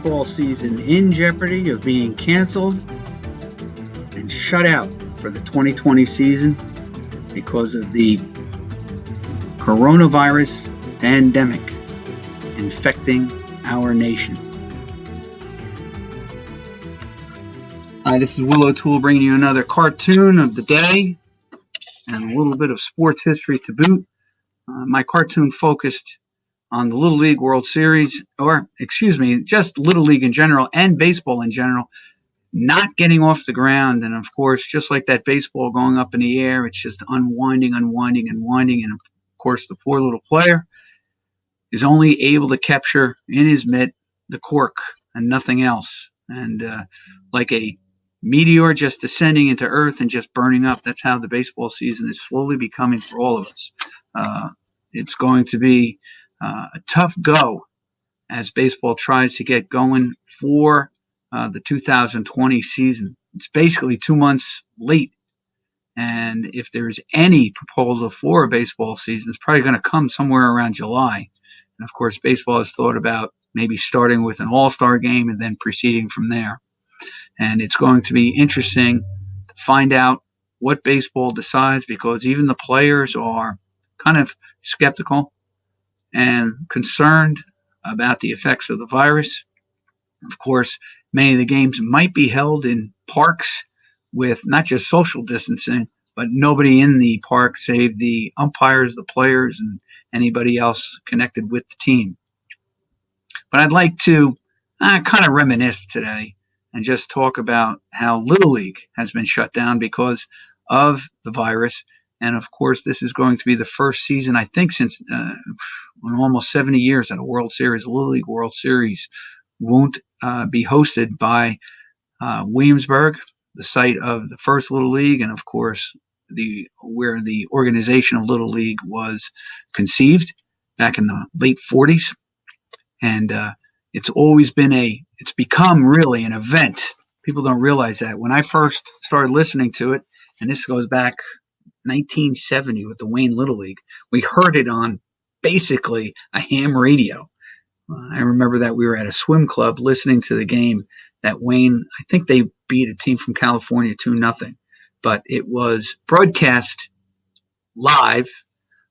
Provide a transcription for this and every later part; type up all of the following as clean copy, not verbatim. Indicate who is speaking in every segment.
Speaker 1: baseball season in jeopardy of being canceled and shut out for the 2020 season because of the coronavirus pandemic infecting our nation. Hi, this is Will O'Toole bringing you another cartoon of the day and a little bit of sports history to boot. My cartoon focused on the Little League World Series, just Little League in general and baseball in general, not getting off the ground. And of course, just like that baseball going up in the air, it's just unwinding. And of course, the poor little player is only able to capture in his mitt the cork and nothing else. And like a meteor just descending into Earth and just burning up, that's how the baseball season is slowly becoming for all of us. It's going to be a tough go as baseball tries to get going for the 2020 season. It's basically 2 months late. And if there's any proposal for a baseball season, it's probably going to come somewhere around July. And of course, baseball has thought about maybe starting with an all-star game and then proceeding from there. And it's going to be interesting to find out what baseball decides, because even the players are kind of skeptical and concerned about the effects of the virus. Of course, many of the games might be held in parks with not just social distancing, but nobody in the park save the umpires, the players, and anybody else connected with the team. But I'd like to kind of reminisce today and just talk about how Little League has been shut down because of the virus. And of course, this is going to be the first season, I think, since almost 70 years that a World Series, Little League World Series, won't be hosted by Williamsburg, the site of the first Little League, and of course, where the organization of Little League was conceived back in the late 40s. And it's become really an event. People don't realize that. When I first started listening to it, and this goes back 1970 with the Wayne Little League, we heard it on basically a ham radio. I remember that we were at a swim club listening to the game that Wayne, I think they beat a team from California 2-0, but it was broadcast live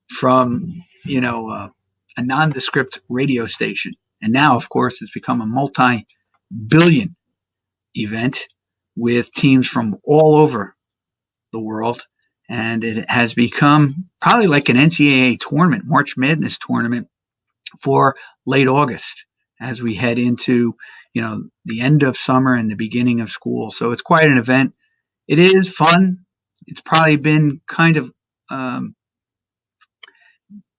Speaker 1: from, a nondescript radio station. And now, of course, it's become a multi-billion event with teams from all over the world. And it has become probably like an NCAA tournament, March Madness tournament for late August as we head into, the end of summer and the beginning of school. So it's quite an event. It is fun. It's probably been kind of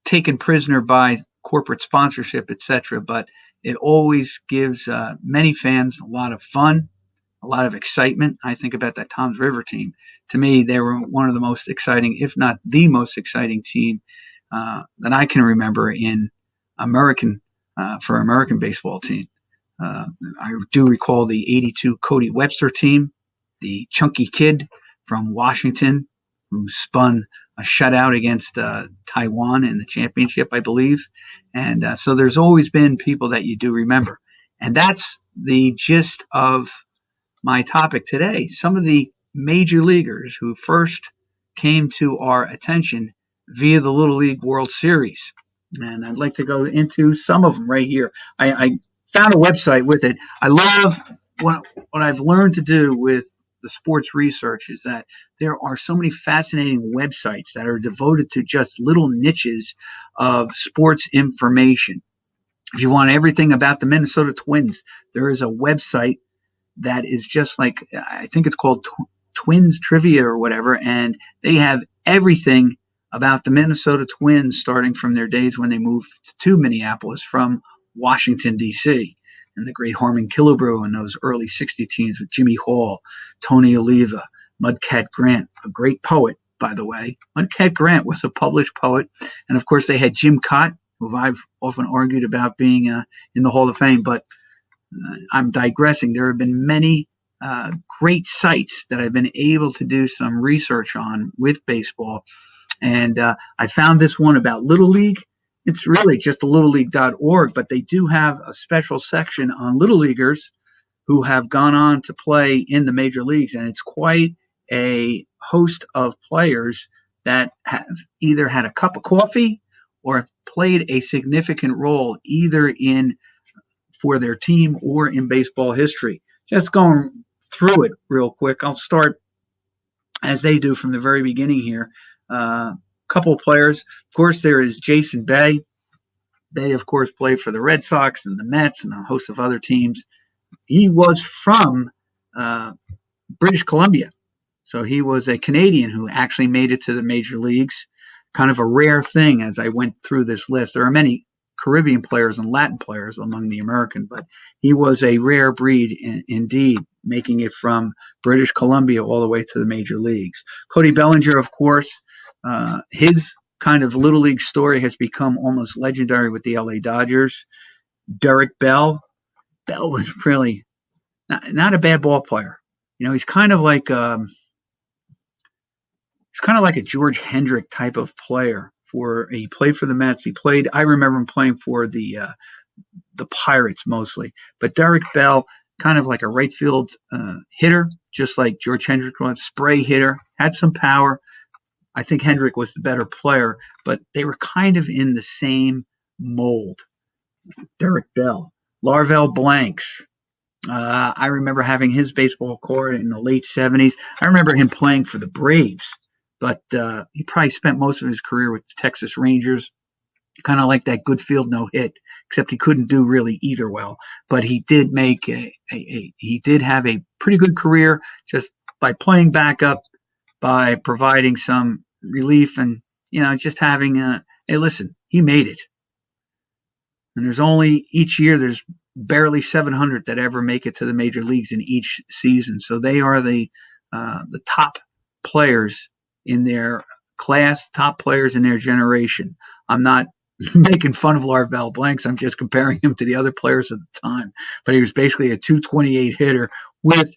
Speaker 1: taken prisoner by corporate sponsorship, etc. But it always gives many fans a lot of fun, a lot of excitement. I think about that Toms River team. To me, they were one of the most exciting, if not the most exciting team that I can remember in American baseball team. I do recall the 82 Cody Webster team, the chunky kid from Washington who spun a shutout against Taiwan in the championship, I believe. And so there's always been people that you do remember. And that's the gist of my topic today. Some of the major leaguers who first came to our attention via the Little League World Series. And I'd like to go into some of them right here. I found a website with it. I love what I've learned to do with the sports research is that there are so many fascinating websites that are devoted to just little niches of sports information. If you want everything about the Minnesota Twins, there is a website that is just like, I think it's called Twins Trivia or whatever, and they have everything about the Minnesota Twins starting from their days when they moved to Minneapolis from Washington, D.C., and the great Harmon Killebrew and those early 60 teams with Jimmy Hall, Tony Oliva, Mudcat Grant, a great poet, by the way. Mudcat Grant was a published poet. And, of course, they had Jim Cott, who I've often argued about being in the Hall of Fame. But I'm digressing. There have been many great sites that I've been able to do some research on with baseball. And I found this one about Little League. it's really just a littleleague.org, but they do have a special section on little leaguers who have gone on to play in the major leagues, and it's quite a host of players that have either had a cup of coffee or played a significant role either in for their team or in baseball history. Just going through it real quick, I'll start as they do from the very beginning here. Couple of players. Of course, there is Jason Bay. Bay, of course, played for the Red Sox and the Mets and a host of other teams. He was from British Columbia. So he was a Canadian who actually made it to the major leagues. Kind of a rare thing as I went through this list. There are many Caribbean players and Latin players among the American, but he was a rare breed indeed, making it from British Columbia all the way to the major leagues. Cody Bellinger, of course, his kind of little league story has become almost legendary with the LA Dodgers. Derek Bell. Bell was really not a bad ball player. You know, he's kind of like a George Hendrick type of player. He played for the Mets. I remember him playing for the Pirates mostly. But Derek Bell, kind of like a right field hitter, just like George Hendrick was, spray hitter, had some power. I think Hendrick was the better player, but they were kind of in the same mold. Derek Bell. Larvell Blanks. I remember having his baseball card in the late 70s. I remember him playing for the Braves, but he probably spent most of his career with the Texas Rangers, kind of like that good field no hit, except he couldn't do really either well. But he did make he did have a pretty good career just by playing backup, by providing some relief, and just having hey, listen, he made it. And each year there's barely 700 that ever make it to the major leagues in each season. So they are the top players in their class, top players in their generation. I'm not making fun of Larvell Blanks. I'm just comparing him to the other players at the time. But he was basically a 228 hitter with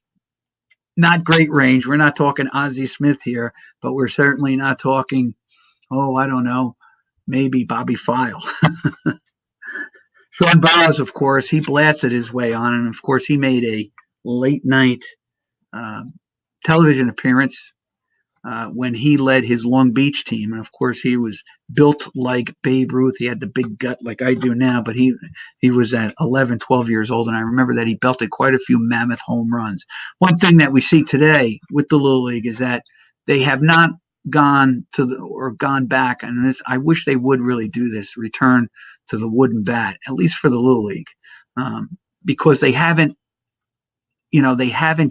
Speaker 1: not great range. We're not talking Ozzie Smith here, but we're certainly not talking, I don't know, maybe Bobby File. Sean Baez, of course, he blasted his way on, and of course he made a late night television appearance when he led his Long Beach team. And of course he was built like Babe Ruth. He had the big gut like I do now, but he was at 11, 12 years old, and I remember that he belted quite a few mammoth home runs. One thing that we see today with the Little League is that they have not gone back, and I wish they would really do this, return to the wooden bat, at least for the Little League, because they haven't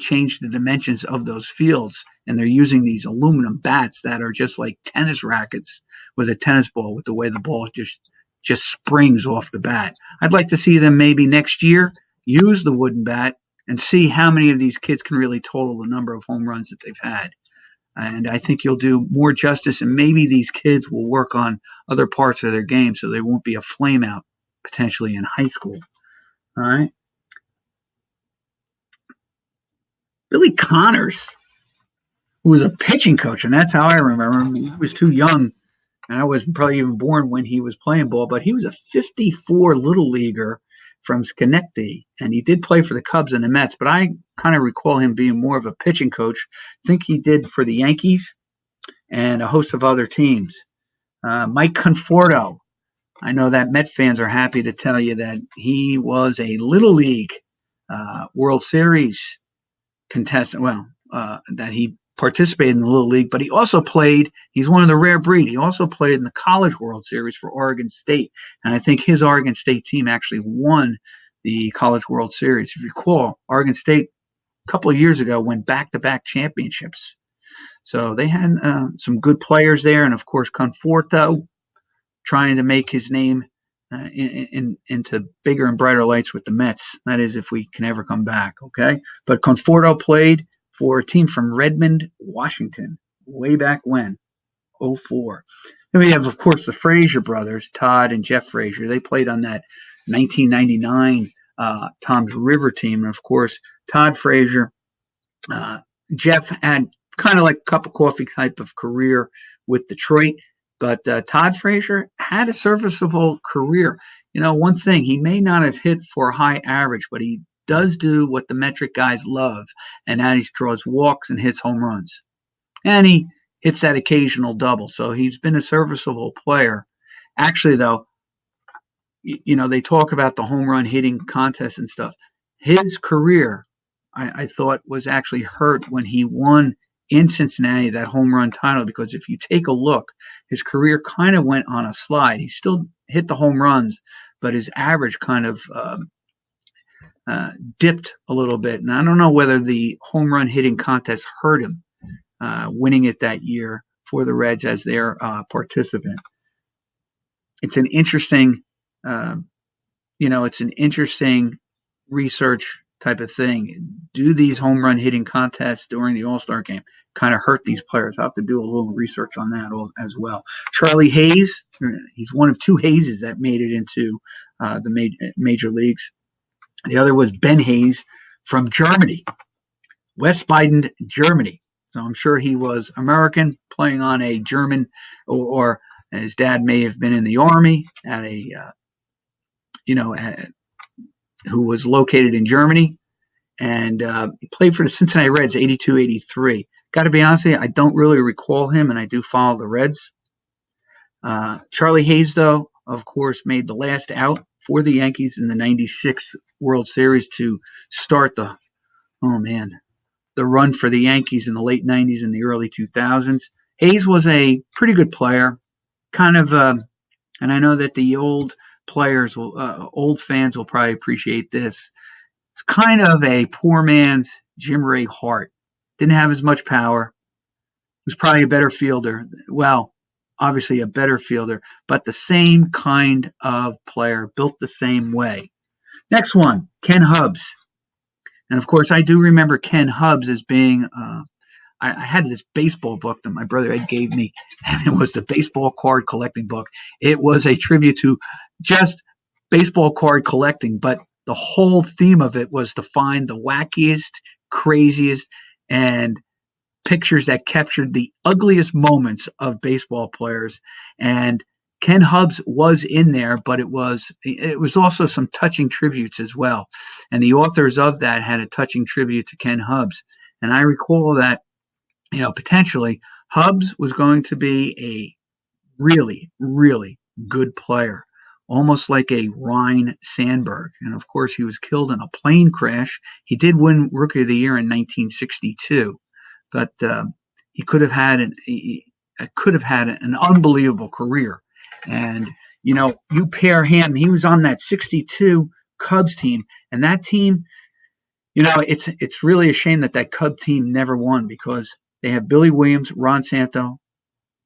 Speaker 1: changed the dimensions of those fields, and they're using these aluminum bats that are just like tennis rackets with a tennis ball, with the way the ball just springs off the bat. I'd like to see them maybe next year use the wooden bat and see how many of these kids can really total the number of home runs that they've had. And I think you'll do more justice, and maybe these kids will work on other parts of their game so they won't be a flame out potentially in high school. All right. Billy Connors, who was a pitching coach, and that's how I remember him. He was too young, and I wasn't probably even born when he was playing ball, but he was a 54 little leaguer from Schenectady, and he did play for the Cubs and the Mets, but I kind of recall him being more of a pitching coach. I think he did for the Yankees and a host of other teams. Mike Conforto, I know that Met fans are happy to tell you that he was a Little League World Series contestant, that he participated in the Little League, but he also played, he's one of the rare breed, he also played in the College World Series for Oregon State, and I think his Oregon State team actually won the College World Series. If you recall, Oregon State a couple of years ago went back-to-back championships. So they had some good players there, and of course Conforto trying to make his name into bigger and brighter lights with the Mets. That is, if we can ever come back, okay? But Conforto played for a team from Redmond, Washington, way back when, 2004. Then we have, of course, the Frazier brothers, Todd and Jeff Frazier. They played on that 1999 Tom's River team. And, of course, Todd Frazier, Jeff had kind of like a cup of coffee type of career with Detroit. But Todd Frazier had a serviceable career. One thing, he may not have hit for a high average, but he does do what the metric guys love, and that is draws walks and hits home runs. And he hits that occasional double. So he's been a serviceable player. Actually, though, they talk about the home run hitting contest and stuff. His career, I thought, was actually hurt when he won in Cincinnati that home run title, because if you take a look, his career kind of went on a slide. He still hit the home runs, but his average kind of dipped a little bit. And I don't know whether the home run hitting contest hurt him winning it that year for the Reds as their participant. It's an interesting, it's an interesting research type of thing. Do these home run hitting contests during the All-Star game kind of hurt these players? I'll have to do a little research on that as well. Charlie Hayes, he's one of two Hayeses that made it into the major leagues. The other was Ben Hayes from Germany, West Baden, Germany. So I'm sure he was American, playing on a German, or his dad may have been in the Army at who was located in Germany, and he played for the Cincinnati Reds 82-83. Got to be honest with you, I don't really recall him, and I do follow the Reds. Charlie Hayes, though, of course, made the last out for the Yankees in the 96 World Series to start the run for the Yankees in the late 90s and the early 2000s. Hayes was a pretty good player, kind of, and I know that the old fans will probably appreciate this. It's kind of a poor man's Jim Ray Hart. Didn't have as much power. Was probably a better fielder. Well, obviously a better fielder, but the same kind of player, built the same way. Next one, Ken Hubbs. And of course, I do remember Ken Hubbs as being, I had this baseball book that my brother Ed gave me, and it was the baseball card collecting book. It was a tribute to just baseball card collecting, but the whole theme of it was to find the wackiest, craziest, and pictures that captured the ugliest moments of baseball players. And Ken Hubbs was in there, but it was also some touching tributes as well. And the authors of that had a touching tribute to Ken Hubbs. And I recall that, potentially Hubbs was going to be a really, really good player, almost like a Ryne Sandberg. And of course, he was killed in a plane crash. He did win Rookie of the Year in 1962, but he could have had an unbelievable career. And you pair him, he was on that 62 Cubs team, and that team, it's really a shame that Cub team never won, because they have Billy Williams, Ron Santo,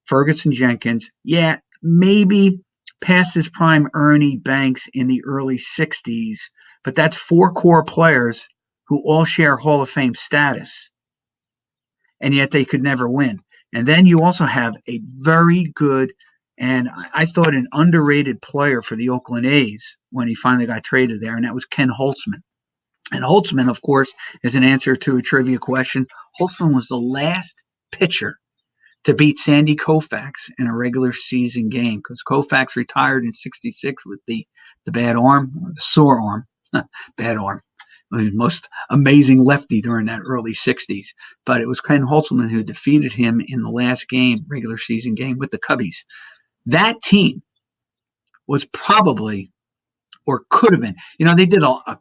Speaker 1: Ferguson Jenkins. Yeah, maybe past his prime Ernie Banks in the early 60s, but that's four core players who all share Hall of Fame status, and yet they could never win. And then you also have a very good, and I thought an underrated player for the Oakland A's when he finally got traded there, and that was Ken Holtzman. And Holtzman, of course, is an answer to a trivia question. Holtzman was the last pitcher to beat Sandy Koufax in a regular season game, because Koufax retired in 66 with the bad arm, or the sore arm. Bad arm. I mean, most amazing lefty during that early 60s. But it was Ken Holtzman who defeated him in the last game, regular season game, with the Cubbies. That team was probably, or could have been, they did a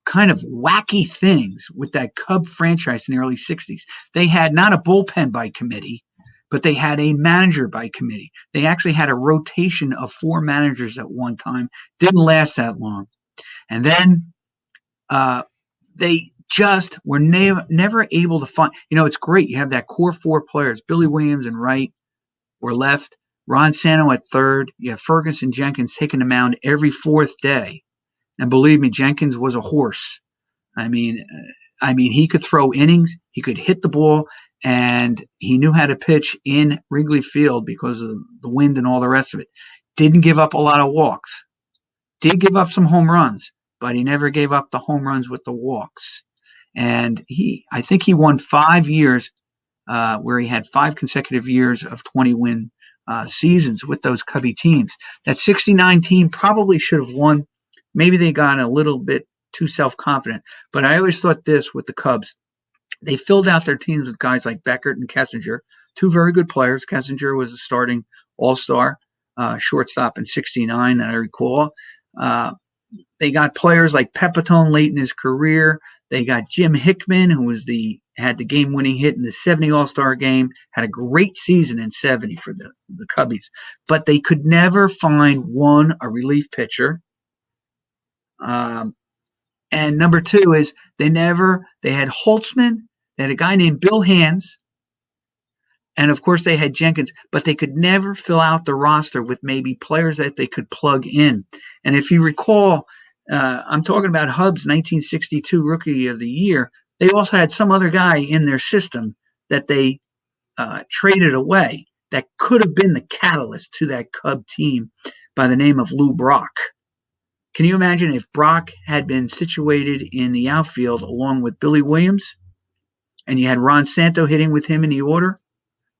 Speaker 1: kind of wacky things with that Cub franchise in the early 60s. They had not a bullpen by committee, but they had a manager by committee. They actually had a rotation of four managers at one time. Didn't last that long. And then they just were never able to find, it's great. You have that core four players, Billy Williams in right or left, Ron Santo at third. You have Ferguson Jenkins taking the mound every fourth day. And believe me, Jenkins was a horse. I mean, he could throw innings, he could hit the ball, and he knew how to pitch in Wrigley Field because of the wind and all the rest of it. Didn't give up a lot of walks. Did give up some home runs, but he never gave up the home runs with the walks. And I think he won 5 years where he had 5 consecutive years of 20-win seasons with those Cubby teams. That 69 team probably should have won. Maybe they got a little bit too self-confident. But I always thought this with the Cubs. They filled out their teams with guys like Beckert and Kessinger, two very good players. Kessinger was a starting all-star shortstop in 69, that I recall. They got players like Pepitone late in his career. They got Jim Hickman, who had the game-winning hit in the 70 All-Star game, had a great season in 70 for the Cubbies. But they could never find, a relief pitcher. And number two is they had Holtzman, they had a guy named Bill Hands, and of course they had Jenkins, but they could never fill out the roster with maybe players that they could plug in. And if you recall, I'm talking about Hub's 1962 Rookie of the Year. They also had some other guy in their system that they traded away that could have been the catalyst to that Cub team by the name of Lou Brock. Can you imagine if Brock had been situated in the outfield along with Billy Williams, and you had Ron Santo hitting with him in the order,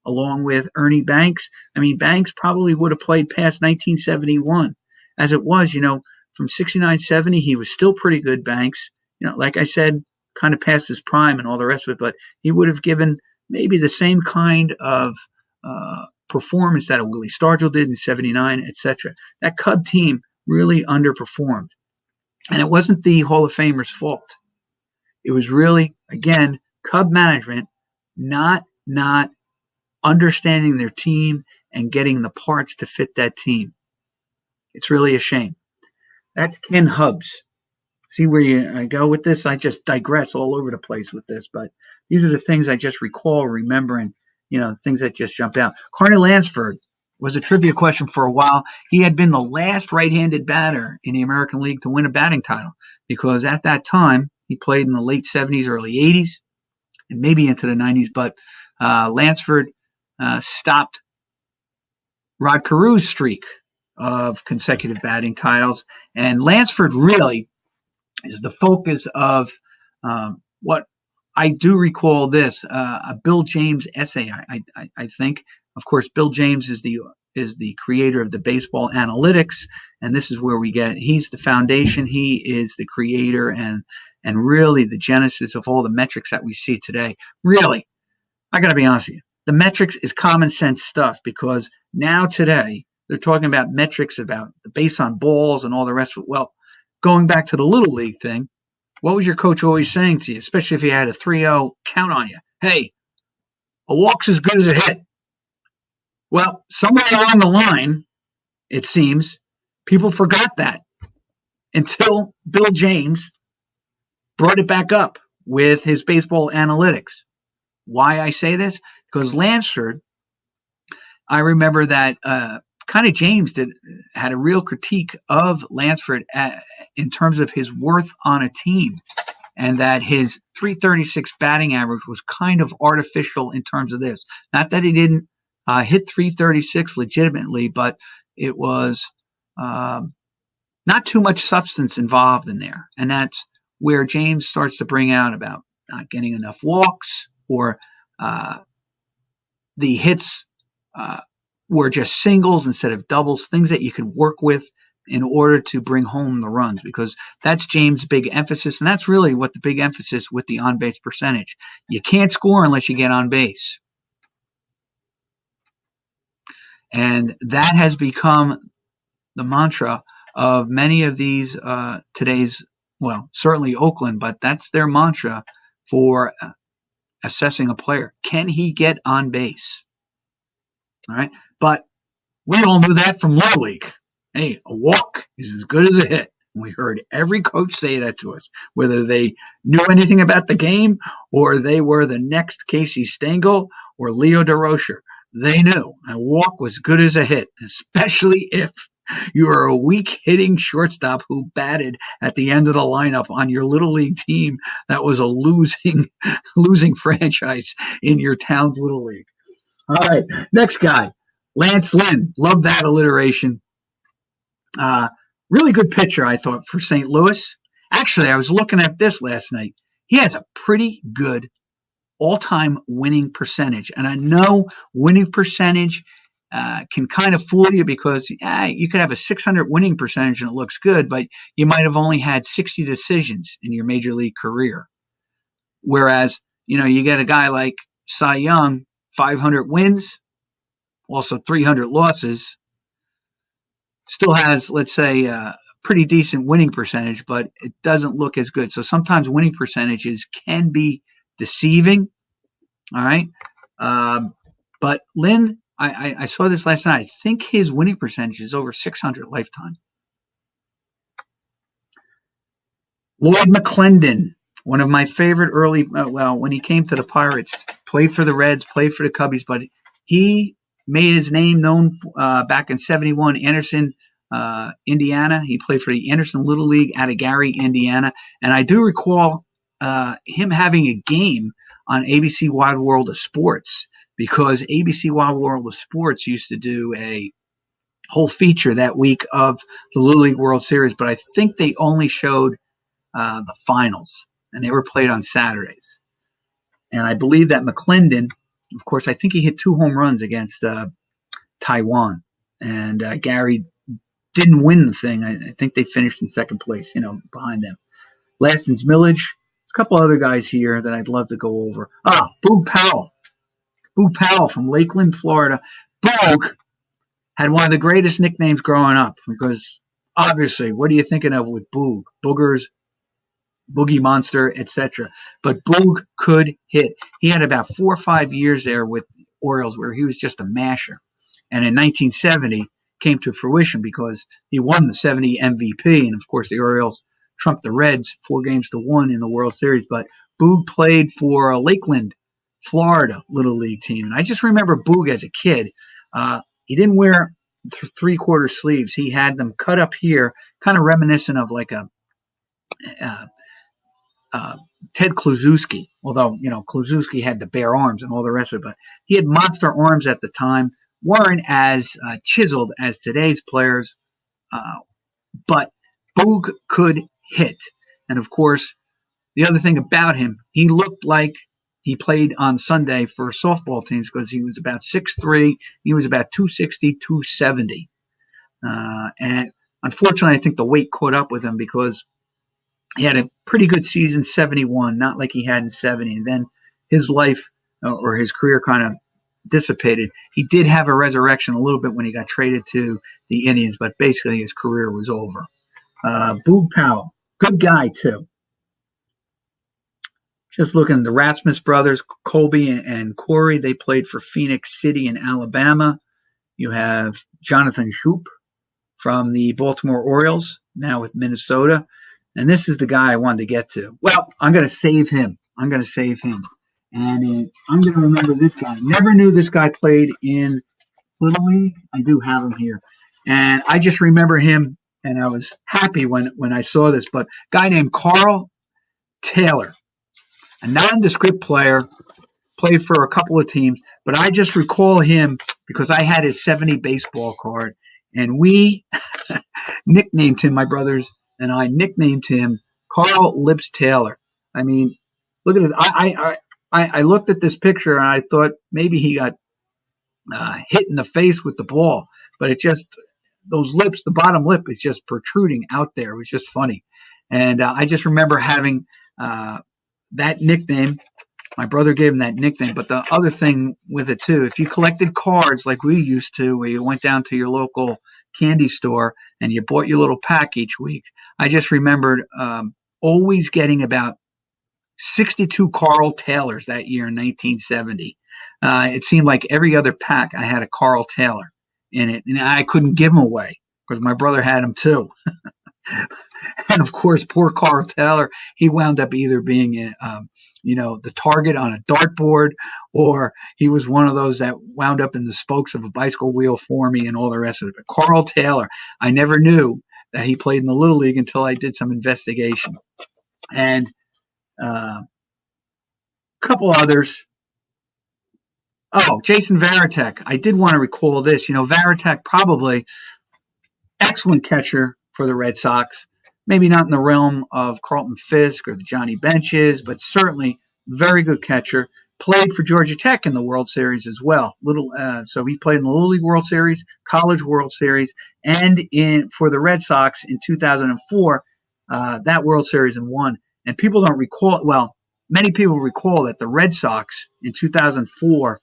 Speaker 1: along with Ernie Banks? I mean, Banks probably would have played past 1971. As it was, from 69-70, he was still pretty good, Banks. Like I said, kind of past his prime and all the rest of it, but he would have given maybe the same kind of performance that a Willie Stargell did in 79, etc. That Cub team really underperformed. And it wasn't the Hall of Famers' fault. It was really, again, Cub management not understanding their team and getting the parts to fit that team. It's really a shame. That's Ken Hubbs. See where I go with this? I just digress all over the place with this, but these are the things I just recall, remembering, things that just jump out. Carney Lansford was a trivia question for a while. He had been the last right-handed batter in the American League to win a batting title, because at that time, he played in the late 70s, early 80s, and maybe into the 90s, but Lansford stopped Rod Carew's streak of consecutive batting titles, and Lansford really is the focus of what I do recall this, a Bill James essay, I think. Of course, Bill James is the creator of the baseball analytics, and this is where he's the foundation. He is the creator and really the genesis of all the metrics that we see today. Really, I got to be honest with you. The metrics is common sense stuff, because now today they're talking about metrics about the base on balls and all the rest of it. Well, going back to the Little League thing, what was your coach always saying to you, especially if you had a 3-0 count on you? Hey, a walk's as good as a hit. Well, somewhere along the line, it seems, people forgot that until Bill James brought it back up with his baseball analytics. Why I say this? Because Lansford, I remember that kind of James had a real critique of Lansford in terms of his worth on a team, and that his .336 batting average was kind of artificial in terms of this. Not that he didn't hit .336 legitimately, but it was not too much substance involved in there. And that's where James starts to bring out about not getting enough walks, or the hits were just singles instead of doubles, things that you could work with in order to bring home the runs, because that's James' big emphasis, and that's really what the big emphasis with the on-base percentage. You can't score unless you get on base. And that has become the mantra of many of these today's, well, certainly Oakland, but that's their mantra for assessing a player. Can he get on base? All right. But we all knew that from Little League. Hey, a walk is as good as a hit. We heard every coach say that to us, whether they knew anything about the game or they were the next Casey Stengel or Leo DeRocher. They knew a walk was good as a hit, especially if you were a weak hitting shortstop who batted at the end of the lineup on your Little League team that was a losing franchise in your town's Little League. All right, next guy, Lance Lynn. Love that alliteration. Really good pitcher, I thought, for St. Louis. Actually, I was looking at this last night. He has a pretty good all-time winning percentage. And I know winning percentage can kind of fool you because you could have a 600 winning percentage and it looks good, but you might have only had 60 decisions in your major league career. Whereas, you get a guy like Cy Young, 500 wins, also 300 losses, still has, let's say, a pretty decent winning percentage, but it doesn't look as good. So sometimes winning percentages can be deceiving. All right. But Lynn, I saw this last night. I think his winning percentage is over 600 lifetime. Lloyd McClendon, one of my favorite early, when he came to the Pirates, played for the Reds, played for the Cubbies, but he made his name known back in 71, Anderson, Indiana. He played for the Anderson Little League out of Gary, Indiana. And I do recall him having a game on ABC Wide World of Sports, because ABC Wide World of Sports used to do a whole feature that week of the Little League World Series, but I think they only showed the finals, and they were played on Saturdays. And I believe that McClendon, of course, I think he hit 2 home runs against Taiwan, and Gary didn't win the thing. I think they finished in second place, behind them. Laston's Millage. A couple other guys here that I'd love to go over. Boog Powell. Boog Powell from Lakeland, Florida. Boog had one of the greatest nicknames growing up, because obviously, what are you thinking of with Boog? Boogers, Boogie Monster, etc. But Boog could hit. He had about 4 or 5 years there with the Orioles where he was just a masher. And in 1970, came to fruition because he won the 70 MVP. And of course, the Orioles trumped the Reds 4-1 in the World Series. But Boog played for Lakeland, Florida Little League team. And I just remember Boog as a kid. He didn't wear 3/4 sleeves. He had them cut up here, kind of reminiscent of like a Ted Kluszewski, although, Kluszewski had the bare arms and all the rest of it, but he had monster arms at the time, weren't as chiseled as today's players, but Boog could hit. And of course, the other thing about him, he looked like he played on Sunday for softball teams because he was about 6'3", he was about 260, 270. And unfortunately, I think the weight caught up with him because he had a pretty good season, 71, not like he had in 70. And then his life or his career kind of dissipated. He did have a resurrection a little bit when he got traded to the Indians, but basically his career was over. Boog Powell, good guy too. Just looking, the Rasmus brothers, Colby and Corey, they played for Phoenix City in Alabama. You have Jonathan Schoop from the Baltimore Orioles, now with Minnesota. And this is the guy I wanted to get to. Well, I'm going to save him. And I'm going to remember this guy. Never knew this guy played in Little League. I do have him here. And I just remember him, and I was happy when I saw this. But a guy named Carl Taylor, a nondescript player, played for a couple of teams. But I just recall him because I had his 70 baseball card. And we nicknamed him, my brothers and I nicknamed him Carl Lips Taylor. I mean, look at this. I looked at this picture and I thought maybe he got hit in the face with the ball, but it just, those lips, the bottom lip is just protruding out there. It was just funny. And I just remember having that nickname. My brother gave him that nickname. But the other thing with it too, if you collected cards like we used to, where you went down to your local candy store and you bought your little pack each week, I just remembered always getting about 62 Carl Taylors that year in 1970. It seemed like every other pack I had a Carl Taylor in it, and I couldn't give them away because my brother had them too. And of course, poor Carl Taylor, he wound up either being, the target on a dartboard, or he was one of those that wound up in the spokes of a bicycle wheel for me and all the rest of it. But Carl Taylor, I never knew that he played in the Little League until I did some investigation. And a couple others. Oh, Jason Varitek. I did want to recall this. Varitek, probably excellent catcher for the Red Sox. Maybe not in the realm of Carlton Fisk or the Johnny Benches, but certainly very good catcher. played for Georgia Tech in the World Series as well. So he played in the Little League World Series, College World Series, and for the Red Sox in 2004, that World Series and won. And people don't recall, well, many people recall that the Red Sox in 2004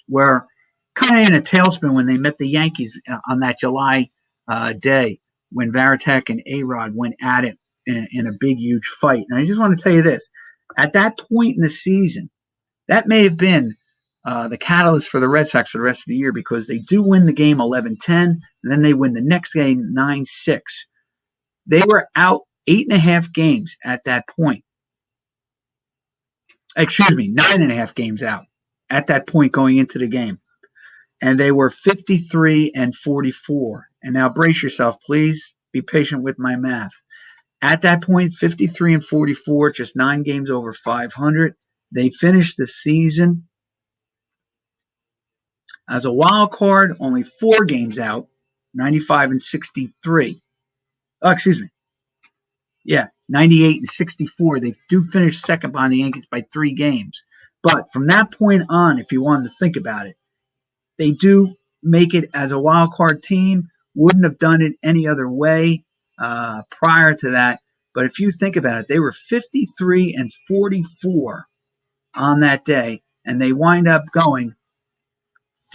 Speaker 1: were kind of in a tailspin when they met the Yankees on that July day when Varitek and A-Rod went at it in a big, huge fight. And I just want to tell you this. At that point in the season, that may have been the catalyst for the Red Sox for the rest of the year, because they do win the game 11-10, and then they win the next game 9-6. They were out 8.5 games at that point. Excuse me, 9.5 games out at that point going into the game. And they were 53-44. And now brace yourself, please. Be patient with my math. At that point, 53-44, just 9 games over 500. They finished the season as a wild card, only 4 games out, 95-63. Oh, excuse me. Yeah, 98-64. They do finish second behind the Yankees by 3 games. But from that point on, if you wanted to think about it, they do make it as a wild card team. Wouldn't have done it any other way prior to that. But if you think about it, they were 53-44 on that day, and they wind up going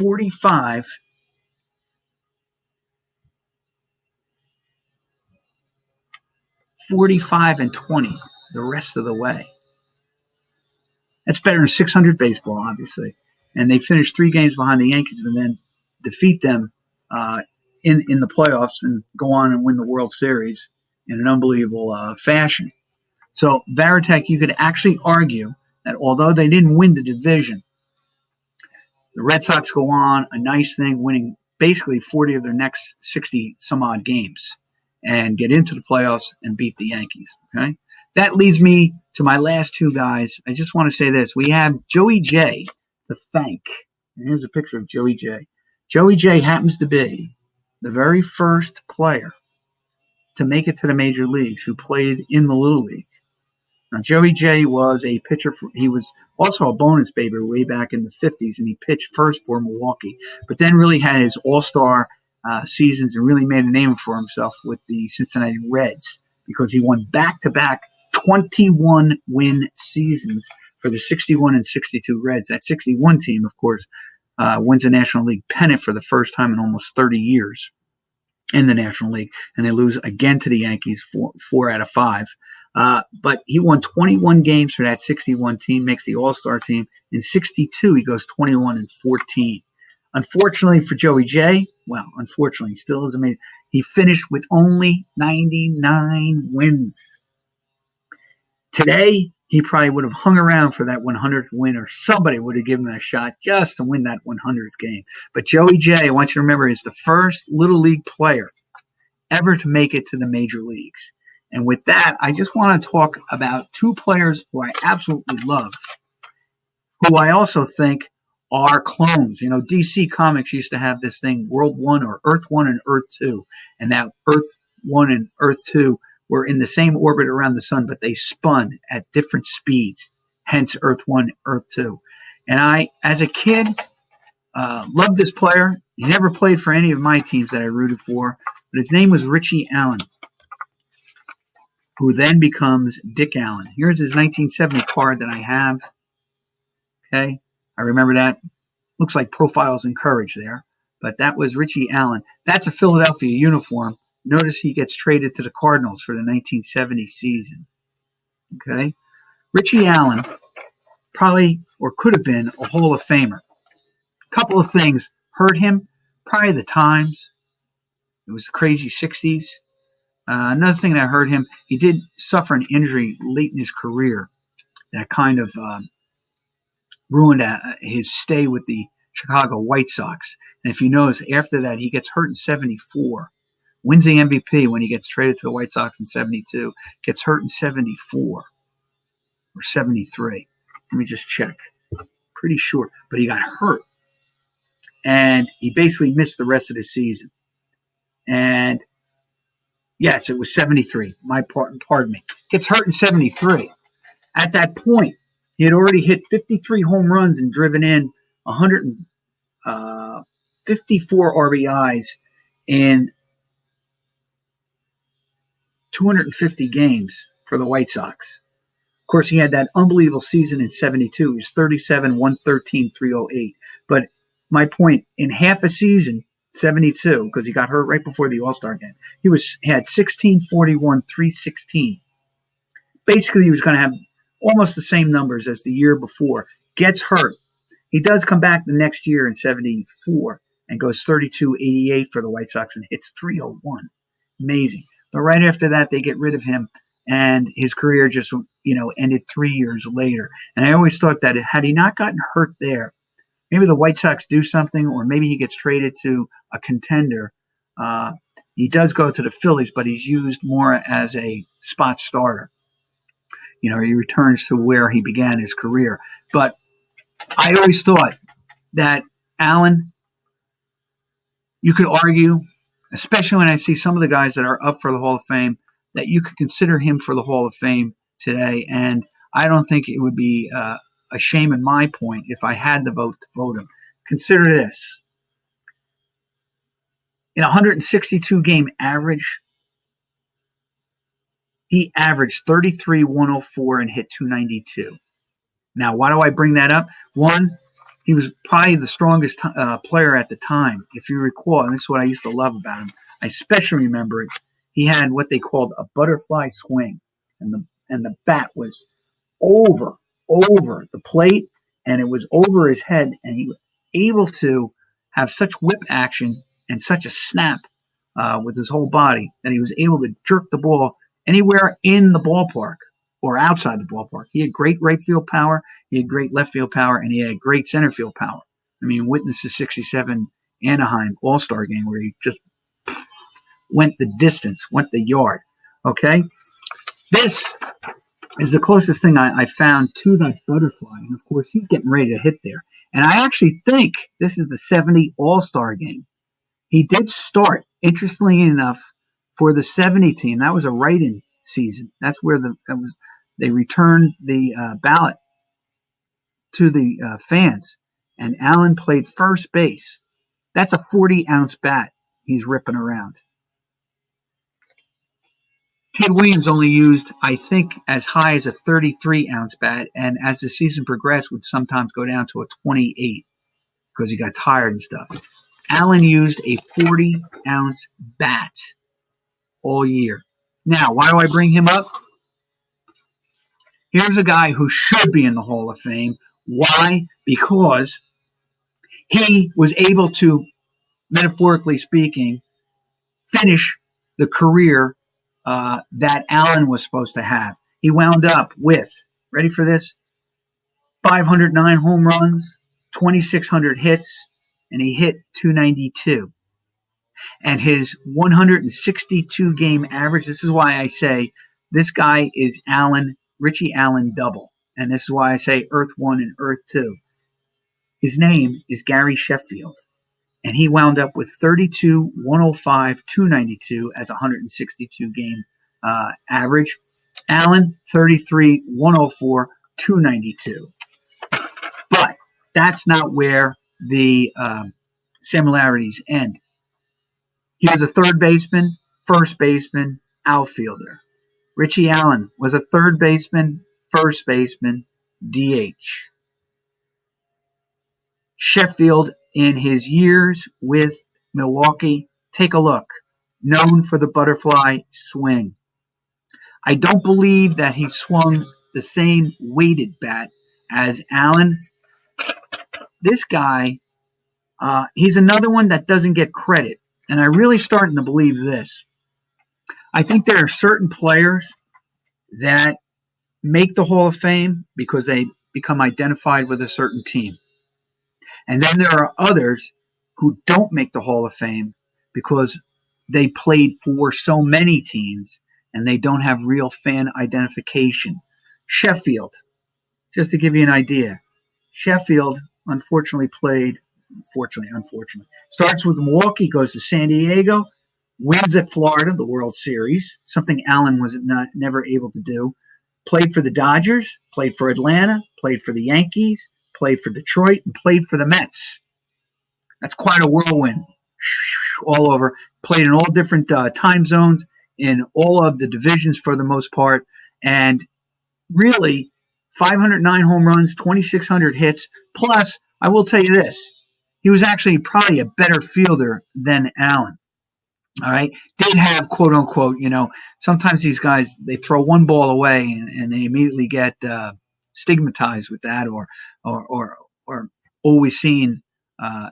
Speaker 1: 45-20 the rest of the way. That's better than 600 baseball, obviously. And they finished 3 games behind the Yankees and then defeat them in the playoffs and go on and win the World Series in an unbelievable fashion. So Varitek, you could actually argue that although they didn't win the division, the Red Sox go on a nice thing, winning basically 40 of their next 60 some odd games and get into the playoffs and beat the Yankees. Okay, that leads me to my last 2 guys. I just want to say this. We have Joey J to thank. And here's a picture of Joey J. Joey J happens to be the very first player to make it to the major leagues who played in the Little League. Now, Joey J was a pitcher. He was also a bonus baby way back in the 50s, and he pitched first for Milwaukee, but then really had his all-star seasons and really made a name for himself with the Cincinnati Reds, because he won back-to-back 21-win seasons for the 61-62 Reds. That 61 team, of course, wins a National League pennant for the first time in almost 30 years in the National League, and they lose again to the Yankees 4 out of 5. But he won 21 games for that 61 team, makes the All-Star team. In 62, he goes 21-14. Unfortunately for Joey J, unfortunately, he still isn't made. He finished with only 99 wins. Today, he probably would have hung around for that 100th win, or somebody would have given him a shot just to win that 100th game. But Joey J, I want you to remember, is the first Little League player ever to make it to the major leagues. And with that, I just want to talk about 2 players who I absolutely love, who I also think are clones. You know, DC Comics used to have this thing, World 1 or Earth 1 and Earth 2. And now Earth 1 and Earth 2 were in the same orbit around the sun, but they spun at different speeds, hence Earth 1, Earth 2. And I, as a kid, loved this player. He never played for any of my teams that I rooted for, but his name was Richie Allen, who then becomes Dick Allen. Here's his 1970 card that I have. Okay, I remember that. Looks like Profiles in Courage there, but that was Richie Allen. That's a Philadelphia uniform. Notice he gets traded to the Cardinals for the 1970 season. Okay, Richie Allen probably, or could have been, a Hall of Famer. A couple of things hurt him. Probably the times. It was the crazy 60s. Another thing that hurt him, he did suffer an injury late in his career that kind of ruined his stay with the Chicago White Sox. And if you notice, after that, he gets hurt in 74, wins the MVP when he gets traded to the White Sox in 72, gets hurt in 74 or 73. Let me just check. Pretty sure. But he got hurt. And he basically missed the rest of the season. And yes, it was 73. Pardon me. Gets hurt in 73. At that point, He had already hit 53 home runs and driven in 154 RBIs in 250 games for the White Sox. Of course, he had that unbelievable season in 72. He was 37, 113, 308. But my point, in half a season, 72, because he got hurt right before the All-Star game, he had 16, 41, 316. Basically, he was going to have almost the same numbers as the year before. Gets hurt. He does come back the next year in 74 and goes 32, 88 for the White Sox and hits 301. Amazing. But right after that, they get rid of him, and his career just, ended 3 years later. And I always thought that had he not gotten hurt there, maybe the White Sox do something, or maybe he gets traded to a contender. He does go to the Phillies, but he's used more as a spot starter. He returns to where he began his career. But I always thought that Allen, you could argue, especially when I see some of the guys that are up for the Hall of Fame, that you could consider him for the Hall of Fame today. And I don't think it would be a shame in my point if I had the vote to vote him. Consider this. In 162 game average, he averaged 33, 104 and hit 292. Now, why do I bring that up? One, he was probably the strongest player at the time. If you recall, and this is what I used to love about him, I especially remember it, he had what they called a butterfly swing, and the bat was over the plate, and it was over his head, and he was able to have such whip action and such a snap with his whole body that he was able to jerk the ball anywhere in the ballpark or outside the ballpark. He had great right field power, he had great left field power, and he had great center field power. I mean, witness the 67 Anaheim All-Star game where he just went the distance, went the yard. Okay? This is the closest thing I found to that butterfly. And, of course, he's getting ready to hit there. And I actually think this is the 70 All-Star game. He did start, interestingly enough, for the 70 team. That was a write-in season. That's where they returned the ballot to the fans. And Allen played first base. That's a 40-ounce bat he's ripping around. Ted Williams only used, I think, as high as a 33-ounce bat, and as the season progressed, would sometimes go down to a 28 because he got tired and stuff. Allen used a 40-ounce bat all year. Now, why do I bring him up? Here's a guy who should be in the Hall of Fame. Why? Because he was able to, metaphorically speaking, finish the career that Allen was supposed to have. He wound up with, ready for this, 509 home runs, 2,600 hits, and he hit 292. And his 162 game average, this is why I say this guy is Richie Allen double. And this is why I say Earth 1 and Earth 2. His name is Gary Sheffield. And he wound up with 32, 105, 292 as a 162 game average. Allen, 33, 104, 292. But that's not where the similarities end. He was a third baseman, first baseman, outfielder. Richie Allen was a third baseman, first baseman, DH. Sheffield, in his years with Milwaukee, take a look, known for the butterfly swing. I don't believe that he swung the same weighted bat as Allen. This guy, he's another one that doesn't get credit. And I'm really starting to believe this. I think there are certain players that make the Hall of Fame because they become identified with a certain team. And then there are others who don't make the Hall of Fame because they played for so many teams and they don't have real fan identification. Sheffield, just to give you an idea, Sheffield unfortunately, starts with Milwaukee, goes to San Diego, wins at Florida, the World Series, something Allen was never able to do. played for the Dodgers, played for Atlanta, played for the Yankees, played for Detroit, and played for the Mets. That's quite a whirlwind all over. Played in all different time zones, in all of the divisions for the most part, and really 509 home runs, 2,600 hits. Plus, I will tell you this, he was actually probably a better fielder than Allen. All right. Did have, quote unquote, sometimes these guys, they throw one ball away and they immediately get stigmatized with that or always seen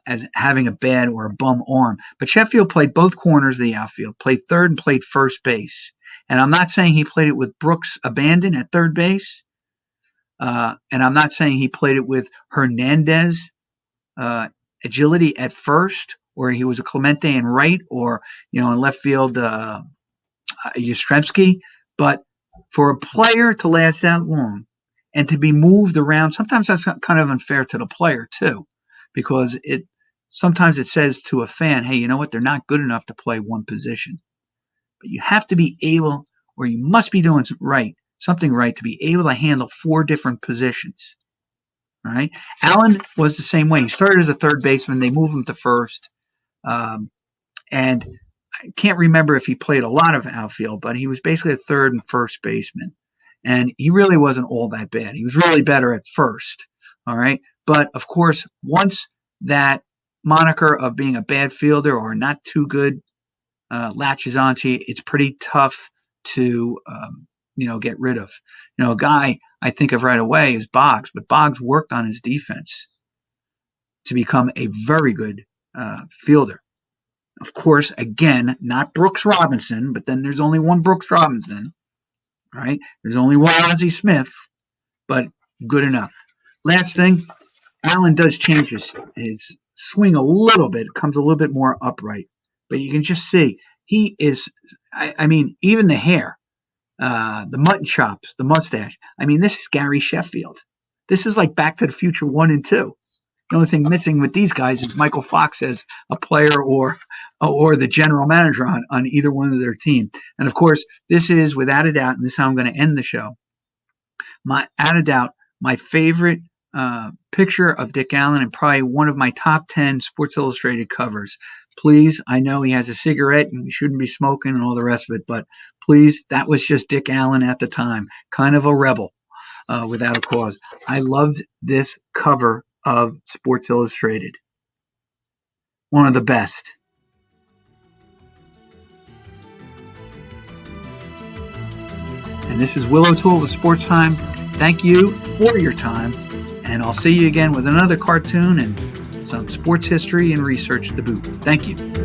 Speaker 1: as having a bad or a bum arm. But Sheffield played both corners of the outfield, played third and played first base. And I'm not saying he played it with Brooks Abandon at third base. And I'm not saying he played it with Hernandez agility at first, or he was a Clemente in right, or in left field Yastrzemski. But for a player to last that long and to be moved around, sometimes that's kind of unfair to the player too, because sometimes it says to a fan, hey, you know what? They're not good enough to play one position. But you have to be able, or you must be doing something right to be able to handle 4 different positions. All right. Allen was the same way. He started as a third baseman. They moved him to first. And I can't remember if he played a lot of outfield, but he was basically a third and first baseman. And he really wasn't all that bad. He was really better at first. All right. But of course, once that moniker of being a bad fielder or not too good latches onto you, it's pretty tough to, get rid of. A guy I think of right away is Boggs, but Boggs worked on his defense to become a very good fielder. Of course, again, not Brooks Robinson, but then there's only one Brooks Robinson, right? There's only one Ozzie Smith, but good enough. Last thing, Allen does change his swing a little bit, comes a little bit more upright, but you can just see he is, even the hair, the mutton chops, the mustache. This is Gary Sheffield. This is like Back to the Future 1 and 2. The only thing missing with these guys is Michael Fox as a player or the general manager on either one of their team. And of course, this is without a doubt, and this is how I'm going to end the show, my favorite picture of Dick Allen and probably one of my top 10 Sports Illustrated covers. Please, I know he has a cigarette and he shouldn't be smoking and all the rest of it, but please, that was just Dick Allen at the time, kind of a rebel without a cause. I loved this cover of Sports Illustrated. One of the best. And this is Will O'Toole with Sports Time. Thank you for your time, and I'll see you again with another cartoon and some sports history and research to boot. Thank you.